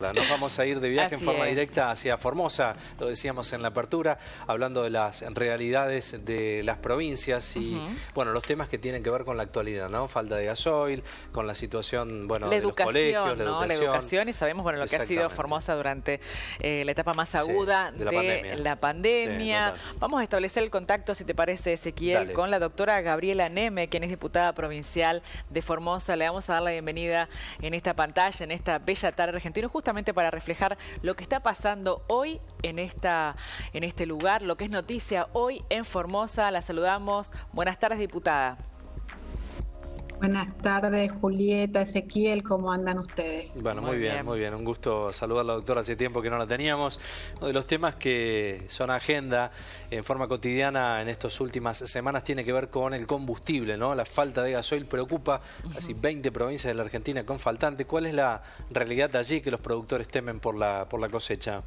Nos vamos a ir de viaje en forma Así es. directa hacia Formosa, lo decíamos en la apertura, hablando de las realidades de las provincias y bueno, los temas que tienen que ver con la actualidad, ¿no? Falta de gasoil, con la situación, bueno, la de los colegios, ¿no? La educación, y sabemos, bueno, lo que ha sido Formosa durante la etapa más aguda de la pandemia. Sí, vamos a establecer el contacto, si te parece, Ezequiel, con la doctora Gabriela Neme, quien es diputada provincial de Formosa. Le vamos a dar la bienvenida en esta pantalla, en esta bella tarde argentina, justamente para reflejar lo que está pasando hoy en este lugar, lo que es noticia hoy en Formosa. La saludamos. Buenas tardes, diputada. Buenas tardes, Julieta, Ezequiel, ¿cómo andan ustedes? Bueno, muy bien, muy bien. Un gusto saludar a la doctora, hace tiempo que no la teníamos. Uno de los temas que son agenda en forma cotidiana en estas últimas semanas tiene que ver con el combustible, ¿no? La falta de gasoil preocupa casi 20 provincias de la Argentina con faltante. ¿Cuál es la realidad allí que los productores temen por la cosecha?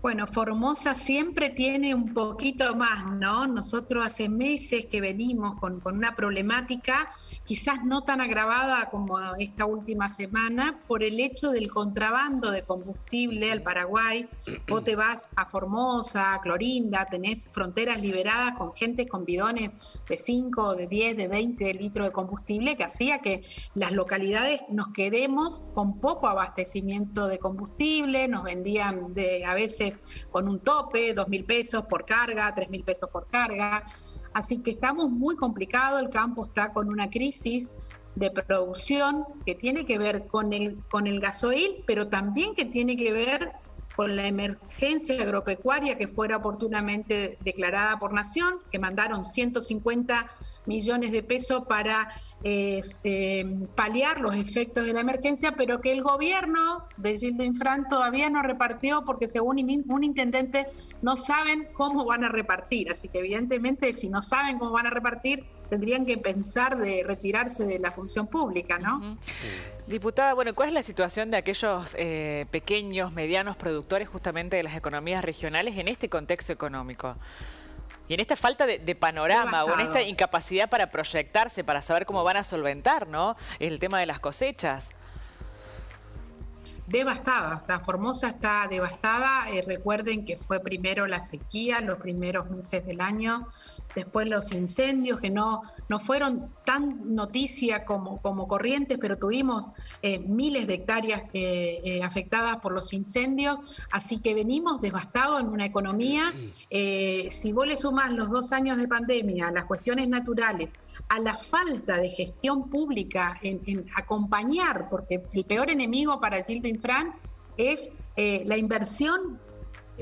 Bueno, Formosa siempre tiene un poquito más, ¿no? Nosotros hace meses que venimos con una problemática quizás no tan agravada como esta última semana por el hecho del contrabando de combustible al Paraguay. Vos te vas a Formosa, a Clorinda, tenés fronteras liberadas con gente con bidones de 5, de 10, de 20 litros de combustible, que hacía que las localidades nos quedemos con poco abastecimiento de combustible, nos vendían a veces con un tope, 2.000 pesos por carga, 3.000 pesos por carga. Así que estamos muy complicados, el campo está con una crisis de producción que tiene que ver con el gasoil, pero también que tiene que ver con la emergencia agropecuaria que fuera oportunamente declarada por Nación, que mandaron 150 millones de pesos para paliar los efectos de la emergencia, pero que el gobierno de Gildo Infran todavía no repartió porque según un intendente no saben cómo van a repartir. Así que evidentemente si no saben cómo van a repartir, tendrían que pensar de retirarse de la función pública, ¿no? Diputada, bueno, ¿cuál es la situación de aquellos pequeños, medianos productores justamente de las economías regionales en este contexto económico? Y en esta falta de panorama o en esta incapacidad para proyectarse, para saber cómo van a solventar, ¿no? El tema de las cosechas. Devastada, la Formosa está devastada. Recuerden que fue primero la sequía, los primeros meses del año, después los incendios que no fueron tan noticia como Corrientes, pero tuvimos miles de hectáreas afectadas por los incendios, así que venimos devastados en una economía. Si vos le sumás los 2 años de pandemia, las cuestiones naturales, a la falta de gestión pública en acompañar, porque el peor enemigo para Gildo Infran es la inversión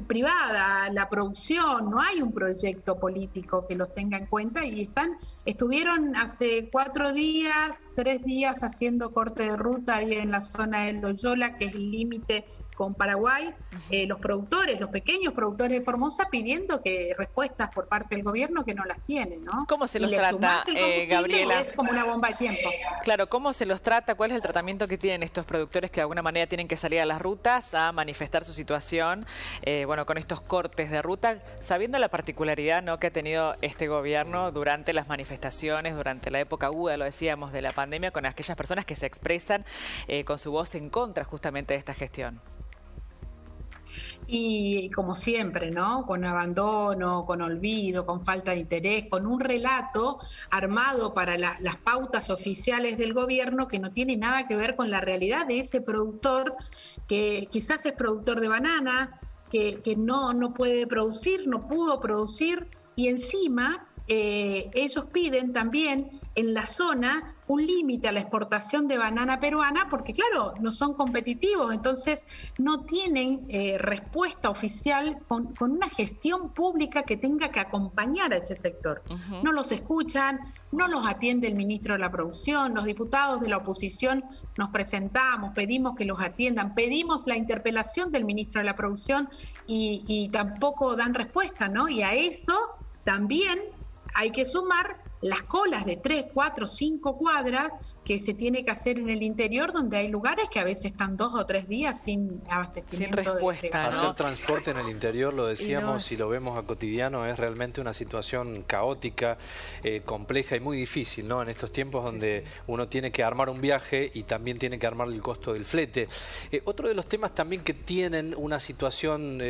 privada, la producción. No hay un proyecto político que los tenga en cuenta y estuvieron hace 4 días, 3 días haciendo corte de ruta ahí en la zona de Loyola, que es el límite con Paraguay, los productores, los pequeños productores de Formosa pidiendo respuestas por parte del gobierno que no las tienen, ¿no? ¿Cómo se los trata, Gabriela? Es como una bomba de tiempo. Claro, ¿cómo se los trata? ¿Cuál es el tratamiento que tienen estos productores que de alguna manera tienen que salir a las rutas a manifestar su situación, bueno, con estos cortes de ruta, sabiendo la particularidad, ¿no?, que ha tenido este gobierno durante las manifestaciones, durante la época aguda, lo decíamos, de la pandemia, con aquellas personas que se expresan con su voz en contra justamente de esta gestión? Y como siempre, ¿no? Con abandono, con olvido, con falta de interés, con un relato armado para las pautas oficiales del gobierno que no tiene nada que ver con la realidad de ese productor que quizás es productor de banana, que no puede producir, no pudo producir, y encima ellos piden también en la zona un límite a la exportación de banana peruana porque, claro, no son competitivos, entonces no tienen respuesta oficial con una gestión pública que tenga que acompañar a ese sector. No los escuchan, no los atiende el ministro de la Producción, los diputados de la oposición nos presentamos, pedimos que los atiendan, pedimos la interpelación del ministro de la Producción y tampoco dan respuesta, ¿no? Y a eso también hay que sumar las colas de 3, 4, 5 cuadras que se tiene que hacer en el interior, donde hay lugares que a veces están 2 o 3 días sin abastecimiento. Sin respuesta, ¿no? Hacer transporte en el interior, lo decíamos y lo vemos a cotidiano, es realmente una situación caótica, compleja y muy difícil, ¿no? En estos tiempos donde uno tiene que armar un viaje y también tiene que armar el costo del flete. Otro de los temas también que tienen una situación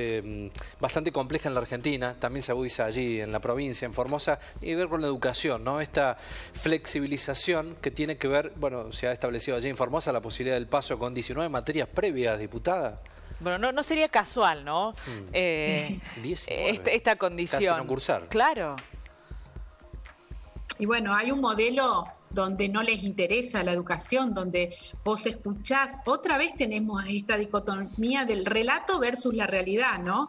bastante compleja en la Argentina, también se agudiza allí en la provincia, en Formosa, tiene que ver con la educación, ¿no? Esta flexibilización que tiene que ver, bueno, se ha establecido allí en Formosa la posibilidad del paso con 19 materias previas, diputada. Bueno, no sería casual, ¿no? 19. Esta condición. Casi no cursar. Claro. Y bueno, hay un modelo donde no les interesa la educación, donde vos escuchás, otra vez tenemos esta dicotomía del relato versus la realidad, ¿no?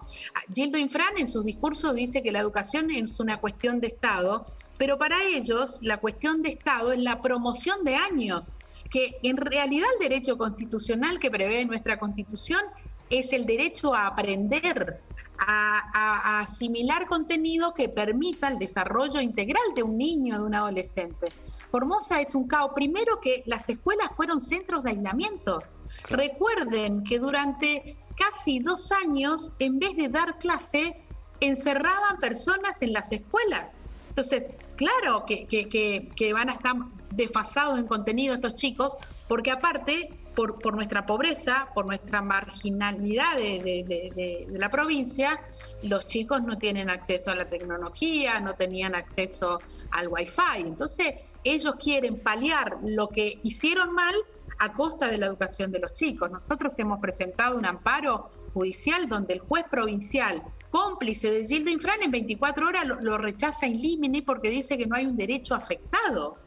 Gildo Infran en sus discursos dice que la educación es una cuestión de Estado, pero para ellos la cuestión de Estado es la promoción de años, que en realidad el derecho constitucional que prevé nuestra Constitución es el derecho a aprender, a asimilar contenido que permita el desarrollo integral de un niño, de un adolescente. Formosa es un caos. Primero, que las escuelas fueron centros de aislamiento. Claro. Recuerden que durante casi 2 años, en vez de dar clase, encerraban personas en las escuelas. Entonces, claro que van a estar desfasados en contenido estos chicos, porque aparte, por nuestra pobreza, por nuestra marginalidad de la provincia, los chicos no tienen acceso a la tecnología, no tenían acceso al Wi-Fi. Entonces, ellos quieren paliar lo que hicieron mal a costa de la educación de los chicos. Nosotros hemos presentado un amparo judicial donde el juez provincial, cómplice de Gildo Infran, en 24 horas lo rechaza in limine porque dice que no hay un derecho afectado.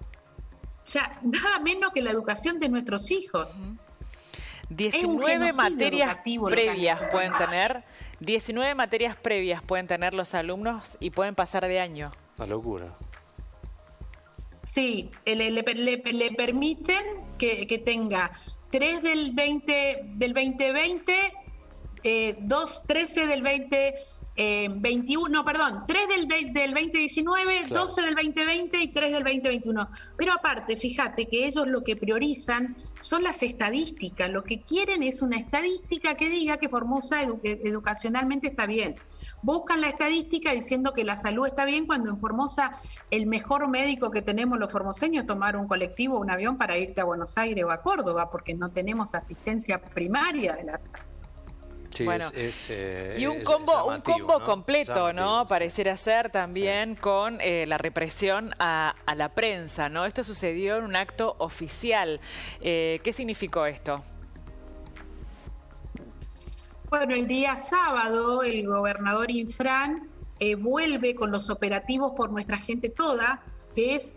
O sea, nada menos que la educación de nuestros hijos. 19 materias previas pueden tener. 19 materias previas pueden tener los alumnos y pueden pasar de año. Una locura. Sí, le permiten que tenga 3 del 2020, 2, 13 del 2021, no, perdón, 3 del 2019, claro, 12 del 2020 y 3 del 2021. Pero aparte, fíjate que ellos lo que priorizan son las estadísticas. Lo que quieren es una estadística que diga que Formosa educacionalmente está bien. Buscan la estadística diciendo que la salud está bien, cuando en Formosa el mejor médico que tenemos los formoseños es tomar un colectivo o un avión para irte a Buenos Aires o a Córdoba, porque no tenemos asistencia primaria de la salud. Sí, bueno, y un combo ¿no? completo, ¿no? Sí. Pareciera ser también con la represión a la prensa, ¿no? Esto sucedió en un acto oficial. ¿Qué significó esto? Bueno, el día sábado el gobernador Infran vuelve con los operativos por nuestra gente toda, que es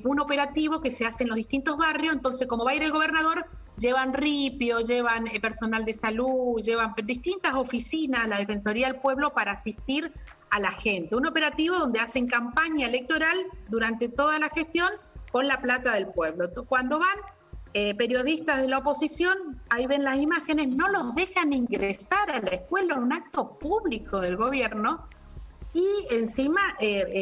un operativo que se hace en los distintos barrios. Entonces, como va a ir el gobernador, llevan ripio, llevan personal de salud, llevan distintas oficinas, la Defensoría del Pueblo, para asistir a la gente. Un operativo donde hacen campaña electoral durante toda la gestión con la plata del pueblo. Cuando van periodistas de la oposición, ahí ven las imágenes, no los dejan ingresar a la escuela en un acto público del gobierno, y encima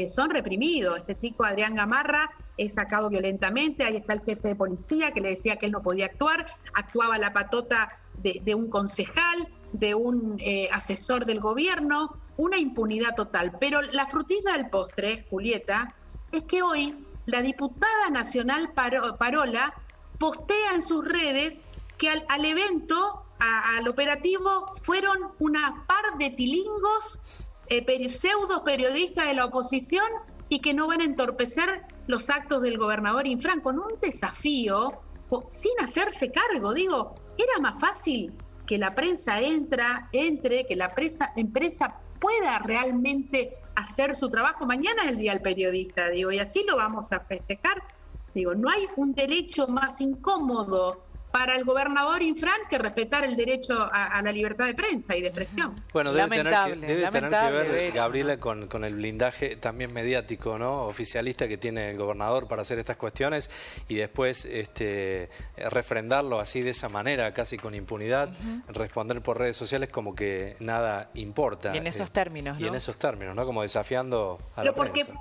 son reprimidos. Este chico Adrián Gamarra es sacado violentamente. Ahí está el jefe de policía que le decía que él no podía actuar. Actuaba la patota de un concejal, de un asesor del gobierno. Una impunidad total. Pero la frutilla del postre, Julieta, es que hoy la diputada nacional Parola postea en sus redes que al evento, al operativo, fueron una par de tilingos, pseudo periodistas de la oposición, y que no van a entorpecer los actos del gobernador Infran, con un desafío sin hacerse cargo. Digo, era más fácil que la prensa entre, que la empresa pueda realmente hacer su trabajo. Mañana es el Día del Periodista, digo, y así lo vamos a festejar. Digo, no hay un derecho más incómodo para el gobernador Infran que respetar el derecho a la libertad de prensa y de expresión. Bueno, debe tener que ver, Gabriela, ¿no? con el blindaje también mediático, ¿no? Oficialista que tiene el gobernador para hacer estas cuestiones, y después refrendarlo así, de esa manera, casi con impunidad, responder por redes sociales como que nada importa. Y en esos términos, ¿no? Y en esos términos, ¿no? Como desafiando a la prensa.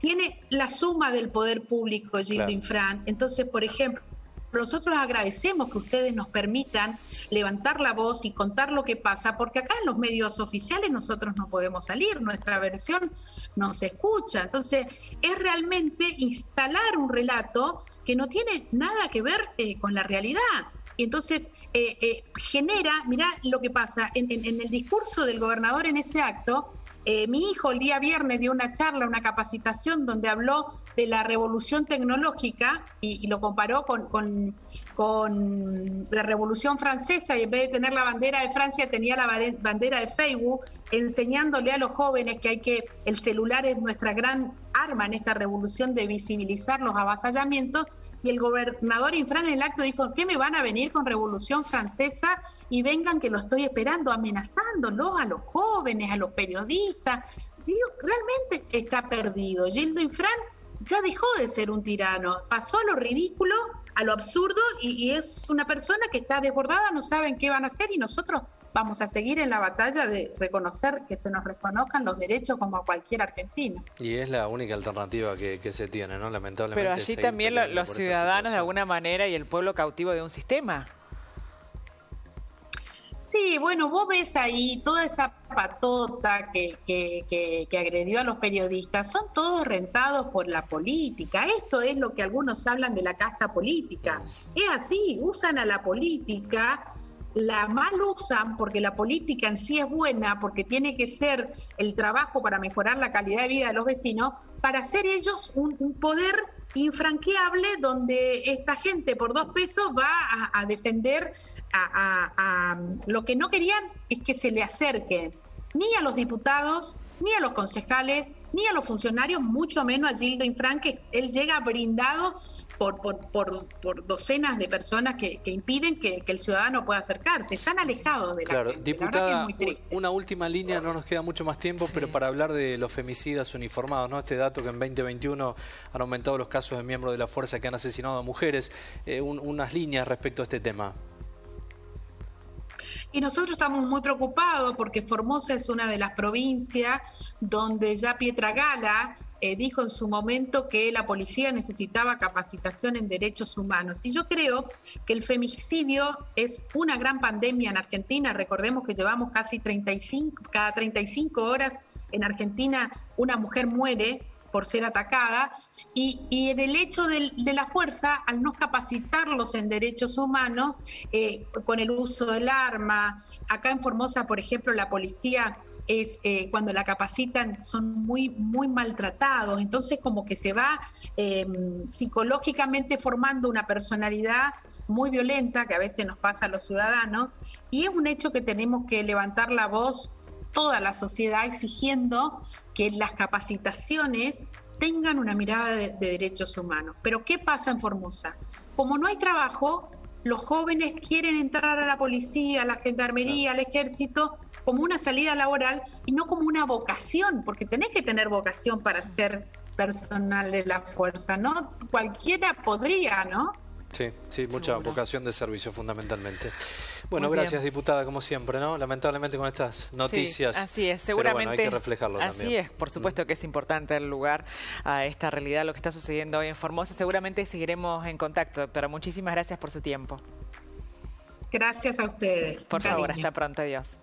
tiene la suma del poder público, Gildo Infran. Entonces, por ejemplo, nosotros agradecemos que ustedes nos permitan levantar la voz y contar lo que pasa, porque acá en los medios oficiales nosotros no podemos salir, nuestra versión no se escucha. Entonces, es realmente instalar un relato que no tiene nada que ver con la realidad. Y entonces genera, mirá lo que pasa, en el discurso del gobernador en ese acto, mi hijo el día viernes dio una charla, una capacitación donde habló de la revolución tecnológica y lo comparó con la revolución francesa, y en vez de tener la bandera de Francia tenía la bandera de Facebook, enseñándole a los jóvenes que el celular es nuestra gran arma en esta revolución de visibilizar los avasallamientos. Y el gobernador Infran en el acto dijo: ¿qué me van a venir con revolución francesa? Y vengan que lo estoy esperando, amenazándolos a los jóvenes, a los periodistas. Digo, realmente está perdido. Gildo Infran ya dejó de ser un tirano, pasó a lo ridículo, a lo absurdo, y es una persona que está desbordada, no saben qué van a hacer, y nosotros vamos a seguir en la batalla de reconocer, que se nos reconozcan los derechos como a cualquier argentino. Y es la única alternativa que se tiene, ¿no? Lamentablemente. Pero allí también los ciudadanos de alguna manera y el pueblo cautivo de un sistema. Sí, bueno, vos ves ahí toda esa patota que agredió a los periodistas, son todos rentados por la política. Esto es lo que algunos hablan de la casta política. Es así, usan a la política, la mal usan porque la política en sí es buena, porque tiene que ser el trabajo para mejorar la calidad de vida de los vecinos, para hacer ellos un poder infranqueable, donde esta gente por 2 pesos va a defender a lo que no querían es que se le acerquen ni a los diputados, ni a los concejales, ni a los funcionarios, mucho menos a Gildo Infran, que él llega brindado por docenas de personas que impiden que el ciudadano pueda acercarse. Están alejados de la gente. Diputada, una última línea, no nos queda mucho más tiempo, pero para hablar de los femicidas uniformados, ¿no? Este dato que en 2021 han aumentado los casos de miembros de la fuerza que han asesinado a mujeres, unas líneas respecto a este tema. Y nosotros estamos muy preocupados porque Formosa es una de las provincias donde ya Pietragala dijo en su momento que la policía necesitaba capacitación en derechos humanos. Y yo creo que el femicidio es una gran pandemia en Argentina. Recordemos que llevamos casi cada 35 horas en Argentina una mujer muere por ser atacada, y en el hecho de la fuerza, al no capacitarlos en derechos humanos, con el uso del arma, acá en Formosa, por ejemplo, la policía cuando la capacitan son muy maltratados, entonces como que se va psicológicamente formando una personalidad muy violenta, que a veces nos pasa a los ciudadanos, y es un hecho que tenemos que levantar la voz toda la sociedad exigiendo que las capacitaciones tengan una mirada de derechos humanos. Pero ¿qué pasa en Formosa? Como no hay trabajo, los jóvenes quieren entrar a la policía, a la gendarmería, al ejército, como una salida laboral y no como una vocación, porque tenés que tener vocación para ser personal de la fuerza, ¿no? Cualquiera podría, ¿no? Sí, mucha vocación de servicio fundamentalmente. Bueno, gracias, diputada, como siempre, ¿no? Lamentablemente con estas noticias. Sí, así es, seguramente. Pero bueno, hay que reflejarlo así también. Es, por supuesto que es importante el lugar a esta realidad, lo que está sucediendo hoy en Formosa. Seguramente seguiremos en contacto, doctora. Muchísimas gracias por su tiempo. Gracias a ustedes. Por favor, hasta pronto, adiós.